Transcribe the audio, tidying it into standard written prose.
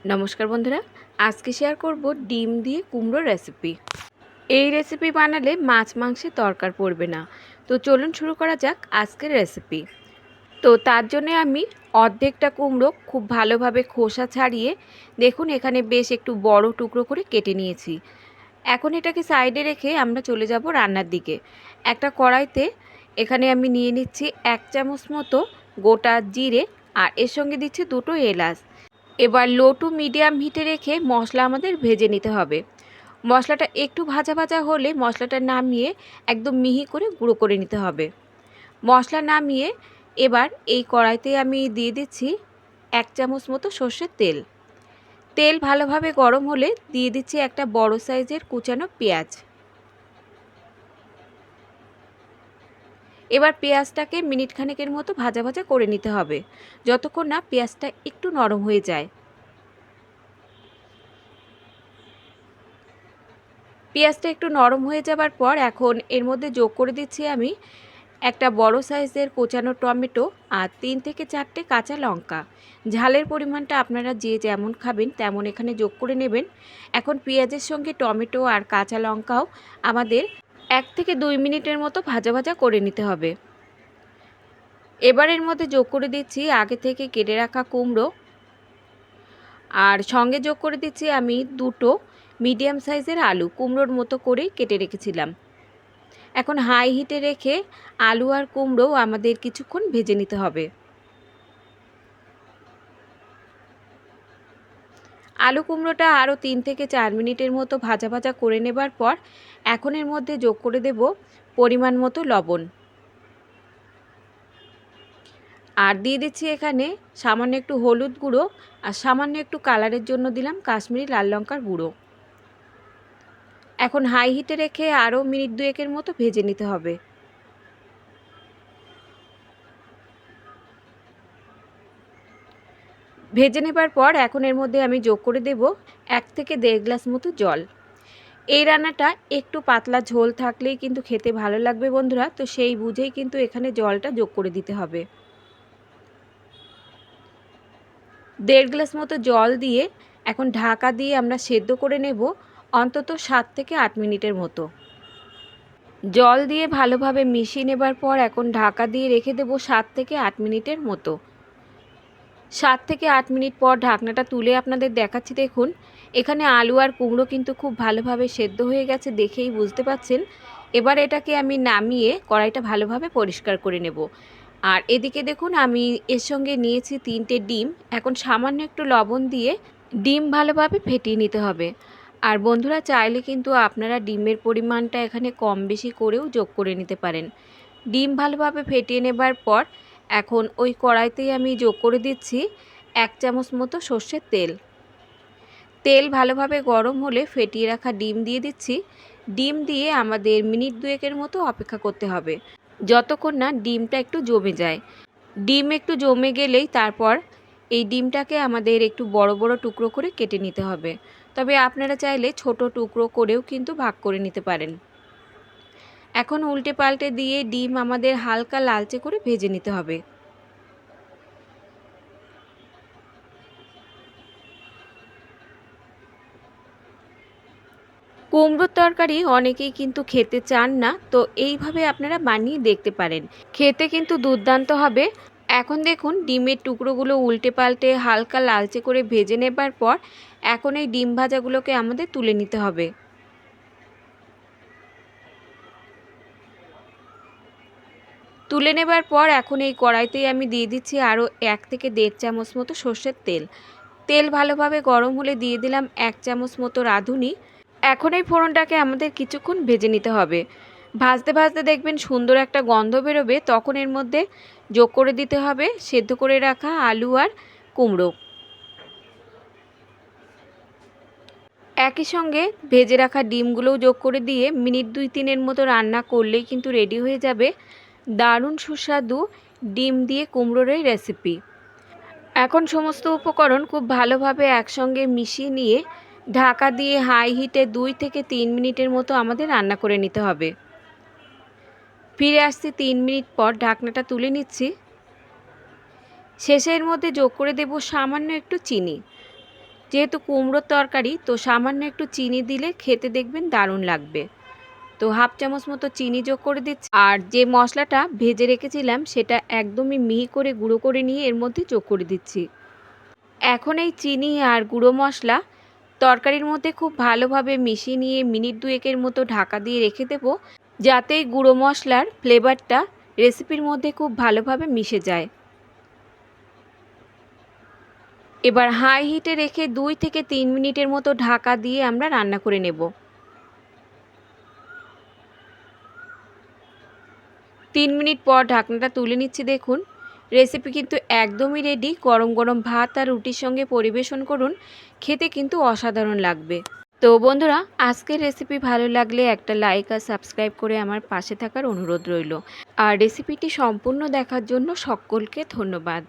নমস্কার বন্ধুরা, আজকে শেয়ার করব ডিম দিয়ে কুমড়োর রেসিপি। এই রেসিপি বানালে মাছ মাংসের দরকার পড়বে না। তো চলুন শুরু করা যাক আজকের রেসিপি। তো তার জন্য আমি অর্ধেকটা কুমড়ো খুব ভালোভাবে খোসা ছাড়িয়ে দেখুন এখানে বেশ একটু বড় টুকরো করে কেটে নিয়েছি। এখন এটাকে সাইডে রেখে আমরা চলে যাব রান্নার দিকে। একটা কড়াইতে এখানে আমি নিয়ে নিচ্ছি 1 চামচ মতো গোটা জিরে, আর এর সঙ্গে দিচ্ছি 2টো এলাচ। এবার লো টু মিডিয়াম হিটে রেখে মশলা আমাদের ভেজে নিতে হবে। মশলাটা একটু ভাজা ভাজা হলে মশলাটা নামিয়ে একদম মিহি করে গুঁড়ো করে নিতে হবে। মশলা নামিয়ে এবার এই কড়াইতে আমি দিয়ে দিচ্ছি 1 চামচ মতো সর্ষের তেল। তেল ভালোভাবে গরম হলে দিয়ে দিচ্ছি একটা বড় সাইজের কুচানো পেঁয়াজ। এবার পেঁয়াজটাকে মিনিট খানেকের মতো ভাজা ভাজা করে নিতে হবে, যতক্ষণ না পেঁয়াজটা একটু নরম হয়ে যায়। পেঁয়াজটা একটু নরম হয়ে যাবার পর এখন এর মধ্যে যোগ করে দিচ্ছি আমি একটা বড় সাইজের কোচানো টমেটো আর 3 থেকে 4টে কাঁচা লঙ্কা। ঝালের পরিমাণটা আপনারা যে যেমন খাবেন তেমন এখানে যোগ করে নেবেন। এখন পেঁয়াজের সঙ্গে টমেটো আর কাঁচা লঙ্কাও আমাদের 1 থেকে 2 মিনিটের মতো ভাজা ভাজা করে নিতে হবে। এবার এর মধ্যে যোগ করে দিচ্ছি আগে থেকে কেটে রাখা কুমড়ো, আর সঙ্গে যোগ করে দিচ্ছি আমি 2টো মিডিয়াম সাইজের আলু কুমড়োর মতো করেই কেটে রেখেছিলাম। এখন হাই হিটে রেখে আলু আর কুমড়ো আমাদের কিছুক্ষণ ভেজে নিতে হবে। আলু কুমড়োটা আরও 3 থেকে 4 মিনিটের মতো ভাজা ভাজা করে নেবার পর এখন এর মধ্যে যোগ করে দেব পরিমাণ মতো লবণ, আর দিয়ে দিচ্ছি এখানে সামান্য একটু হলুদ গুঁড়ো, আর সামান্য একটু কালারের জন্য দিলাম কাশ্মীরি লাল লঙ্কার গুঁড়ো। এখন হাই হিটে রেখে আরও মিনিট 2 মতো ভেজে নিতে হবে। ভেজে নেবার পর এখন এর মধ্যে আমি যোগ করে দেব 1 থেকে 1.5 গ্লাস মতো জল। এই রান্নাটা একটু পাতলা ঝোল থাকলেই কিন্তু খেতে ভালো লাগবে বন্ধুরা, তো সেই বুঝেই কিন্তু এখানে জলটা যোগ করে দিতে হবে। 1.5 গ্লাস মতো জল দিয়ে এখন ঢাকা দিয়ে আমরা সেদ্ধ করে নেব অন্তত 7 থেকে 8 মিনিটের মতো। জল দিয়ে ভালোভাবে মিশিয়ে নেবার পর এখন ঢাকা দিয়ে রেখে দেব 7 থেকে 8 মিনিটের মতো। 7 থেকে 8 মিনিট পর ঢাকনাটা তুলে আপনাদের দেখাচ্ছি। দেখুন এখানে আলু আর কুমড়ো কিন্তু খুব ভালোভাবে সেদ্ধ হয়ে গেছে, দেখেই বুঝতে পাচ্ছেন। এবার এটাকে আমি নামিয়ে কড়াইটা ভালোভাবে পরিষ্কার করে নেব। আর এদিকে দেখুন আমি এর সঙ্গে নিয়েছি 3টে ডিম। এখন সামান্য একটু লবণ দিয়ে ডিম ভালোভাবে ফেটিয়ে নিতে হবে। আর বন্ধুরা চাইলে কিন্তু আপনারা ডিমের পরিমাণটা এখানে কম বেশি করেও যোগ করে নিতে পারেন। ডিম ভালোভাবে ফেটিয়ে নেবার পর এখন ওই কড়াইতেই আমি যোগ করে দিচ্ছি 1 চামচ মতো সর্ষের তেল। তেল ভালোভাবে গরম হলে ফেটিয়ে রাখা ডিম দিয়ে দিচ্ছি। ডিম দিয়ে আমাদের মিনিট 2 মতো অপেক্ষা করতে হবে, যতক্ষণ না ডিমটা একটু জমে যায়। ডিম একটু জমে গেলেই তারপর এই ডিমটাকে আমাদের একটু বড় বড় টুকরো করে কেটে নিতে হবে। তবে আপনারা চাইলে ছোট টুকরো করেও কিন্তু ভাগ করে নিতে পারেন। এখন উল্টে পাল্টে দিয়ে ডিম আমাদের হালকা লালচে করে ভেজে নিতে হবে। কুমড়োর তরকারি অনেকেই কিন্তু খেতে চান না, তো এইভাবে আপনারা বানিয়ে দেখতে পারেন, খেতে কিন্তু দুর্দান্ত হবে। এখন দেখুন ডিমের টুকরোগুলো উল্টে পাল্টে হালকা লালচে করে ভেজে নেবার পর এখন এই ডিম ভাজাগুলোকে আমাদের তুলে নিতে হবে। তুলে নেবার পর এখন এই কড়াইতেই আমি দিয়ে দিচ্ছি আরও 1 থেকে 1.5 চামচ মতো সর্ষের তেল। তেল ভালোভাবে গরম হলে দিয়ে দিলাম 1 চামচ মতো রাঁধুনি। এখন এই ফোড়নটাকে আমাদের কিছুক্ষণ ভেজে নিতে হবে। ভাজতে ভাজতে দেখবেন সুন্দর একটা গন্ধ বেরোবে, তখন এর মধ্যে যোগ করে দিতে হবে সেদ্ধ করে রাখা আলু আর কুমড়ো। একই সঙ্গে ভেজে রাখা ডিমগুলোও যোগ করে দিয়ে মিনিট 2-3 মতো রান্না করলেই কিন্তু রেডি হয়ে যাবে দারুণ সুস্বাদু ডিম দিয়ে কুমড়োর এই রেসিপি। এখন সমস্ত উপকরণ খুব ভালোভাবে একসঙ্গে মিশিয়ে নিয়ে ঢাকা দিয়ে হাই হিটে 2 থেকে 3 মিনিটের মতো আমাদের রান্না করে নিতে হবে। ফিরে আসছি 3 মিনিট পর, ঢাকনাটা তুলে নিচ্ছি। শেষের মধ্যে যোগ করে দেব সামান্য একটু চিনি। যেহেতু কুমড়োর তরকারি, তো সামান্য একটু চিনি দিলে খেতে দেখবেন দারুণ লাগবে। তো হাফ চামচ মতো চিনি যোগ করে দিচ্ছি, আর যে মশলাটা ভেজে রেখেছিলাম সেটা একদমই মিহি করে গুঁড়ো করে নিয়ে এর মধ্যে যোগ করে দিচ্ছি। এখন এই চিনি আর গুঁড়ো মশলা তরকারির মধ্যে খুব ভালোভাবে মিশিয়ে নিয়ে মিনিট 2 মতো ঢাকা দিয়ে রেখে দেব, যাতে এই গুঁড়ো মশলার ফ্লেভারটা রেসিপির মধ্যে খুব ভালোভাবে মিশে যায়। এবার হাই হিটে রেখে 2 থেকে 3 মিনিটের মতো ঢাকা দিয়ে আমরা রান্না করে নেব। 3 মিনিট পর ঢাকনাটা তুলে নিচ্ছি। দেখুন, রেসিপি কিন্তু একদমই রেডি। গরম গরম ভাত আর রুটির সঙ্গে পরিবেশন করুন, খেতে কিন্তু অসাধারণ লাগবে। তো বন্ধুরা, আজকের রেসিপি ভালো লাগলে একটা লাইক আর সাবস্ক্রাইব করে আমার পাশে থাকার অনুরোধ রইল। আর রেসিপিটি সম্পূর্ণ দেখার জন্য সকলকে ধন্যবাদ।